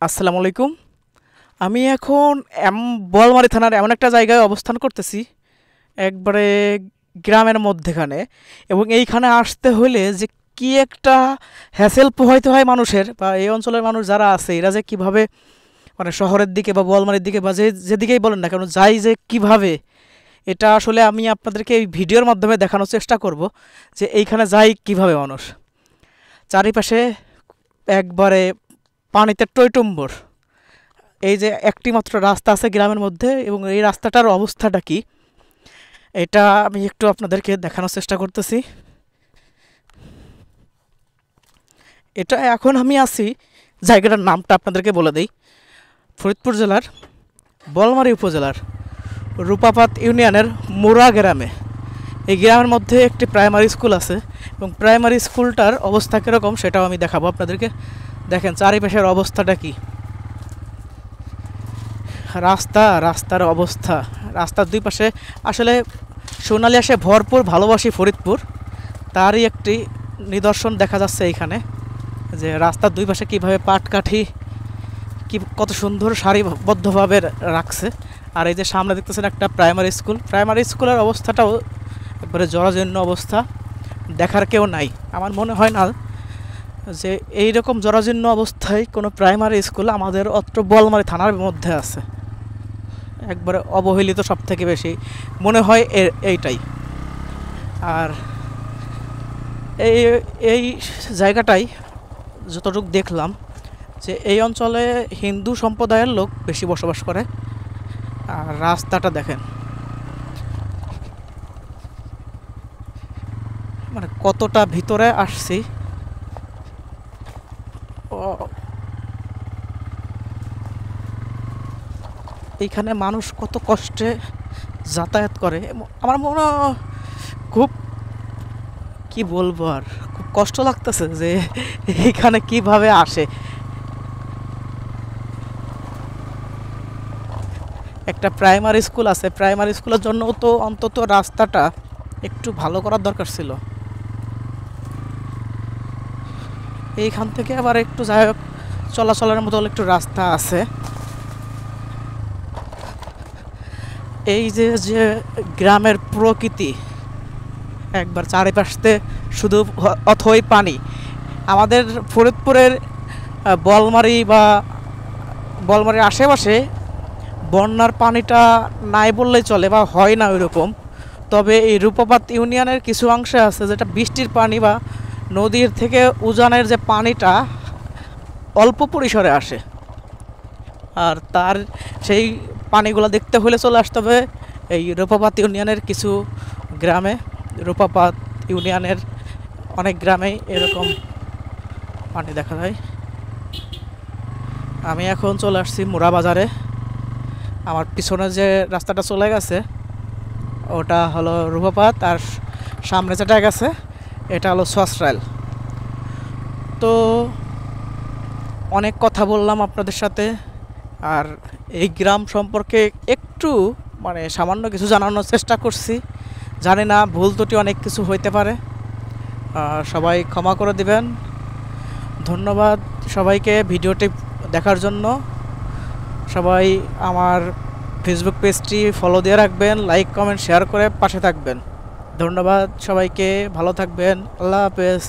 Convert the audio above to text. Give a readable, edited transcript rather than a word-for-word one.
আসসালামু আলাইকুম। আমি এখন বোয়ালমারী থানার এমন একটা জায়গায় অবস্থান করতেছি, একবারে গ্রামের মধ্যেখানে। এবং এইখানে আসতে হলে যে কি একটা হ্যাসেল পোহাইতে হয় মানুষের, বা এই অঞ্চলের মানুষ যারা আছে এরা যে কিভাবে মানে শহরের দিকে বা বোয়ালমারির দিকে বা যেদিকেই বলেন না কেন যাই যে কিভাবে, এটা আসলে আমি আপনাদেরকে এই ভিডিওর মাধ্যমে দেখানোর চেষ্টা করব যে এইখানে যাই কিভাবে মানুষ। চারিপাশে একবারে পানিতে টইটুম্বর। এই যে একটি মাত্র রাস্তা আছে গ্রামের মধ্যে, এবং এই রাস্তাটার অবস্থাটা কি এটা আমি একটু আপনাদেরকে দেখানোর চেষ্টা করতেছি। এটা এখন আমি আছি, জায়গাটার নামটা আপনাদেরকে বলে দেই, ফরিদপুর জেলার বোয়ালমারী উপজেলার রূপাপাত ইউনিয়নের মুরা গ্রামে। এই গ্রামের মধ্যে একটি প্রাইমারি স্কুল আছে, এবং প্রাইমারি স্কুলটার অবস্থা কীরকম সেটাও আমি দেখাবো আপনাদেরকে। দেখেন চারিপাশের অবস্থাটা কি, রাস্তার অবস্থা। রাস্তার দুই পাশে আসলে সোনালী আসে ভরপুর ভালোবাসি ফরিদপুর, তারই একটি নিদর্শন দেখা যাচ্ছে এইখানে, যে রাস্তার দুই পাশে কীভাবে পাটকাঠি কি কত সুন্দর সারিবদ্ধভাবে রাখছে। আর এই যে সামনে দেখতেছেন একটা প্রাইমারি স্কুলের অবস্থাটাও একবারে জরাজীর্ণ অবস্থা, দেখার কেউ নাই। আমার মনে হয় না যে এই রকম জরাজীর্ণ অবস্থায় কোনো প্রাইমারি স্কুল আমাদের অত্র বোয়ালমারী থানার মধ্যে আছে। একবারে অবহেলিত সব থেকে বেশি মনে হয় এইটাই। আর এই এই জায়গাটাই যতটুকু দেখলাম যে এই অঞ্চলে হিন্দু সম্প্রদায়ের লোক বেশি বসবাস করে। আর রাস্তাটা দেখেন, মানে কতটা ভিতরে আসছি। এইখানে মানুষ কত কষ্টে যাতায়াত করে, আমার মনে খুব কি বলবো, আর খুব কষ্ট লাগতেছে যে এইখানে কিভাবে আসে। একটা প্রাইমারি স্কুল আছে, প্রাইমারি স্কুলের জন্য তো অন্তত রাস্তাটা একটু ভালো করার দরকার ছিল। এইখান থেকে আবার একটু যাই হোক চলাচলের মতো একটু রাস্তা আছে। এই যে যে গ্রামের প্রকৃতি, একবার চারিপাশে শুধু অথই পানি। আমাদের ফরিদপুরের বোয়ালমারীর আশেপাশে বন্যার পানিটা নাই বললেই চলে, বা হয় না ওইরকম। তবে এই রূপপাত ইউনিয়নের কিছু অংশে আছে যেটা বৃষ্টির পানি বা নদীর থেকে উজানের যে পানিটা অল্প পরিসরে আসে। আর তার সেই পানিগুলো দেখতে হলে চলে আসতে হবে এই রূপপাত ইউনিয়নের কিছু গ্রামে। রূপপাত ইউনিয়নের অনেক গ্রামেই এরকম পানি দেখা যায়। আমি এখন চলে আসছি মুরা বাজারে। আমার পিছনে যে রাস্তাটা চলে গেছে ওটা হলো রূপপাত, আর সামনে যেটা গেছে এটা হলো সসরাইল। তো অনেক কথা বললাম আপনাদের সাথে, আর এই গ্রাম সম্পর্কে একটু মানে সামান্য কিছু জানানোর চেষ্টা করছি। জানি না ভুল ত্রুটি অনেক কিছু হইতে পারে, সবাই ক্ষমা করে দিবেন। ধন্যবাদ সবাইকে ভিডিওটি দেখার জন্য। সবাই আমার ফেসবুক পেজটি ফলো দিয়ে রাখবেন, লাইক কমেন্ট শেয়ার করে পাশে থাকবেন। ধন্যবাদ সবাইকে, ভালো থাকবেন, আল্লাহ হাফেজ।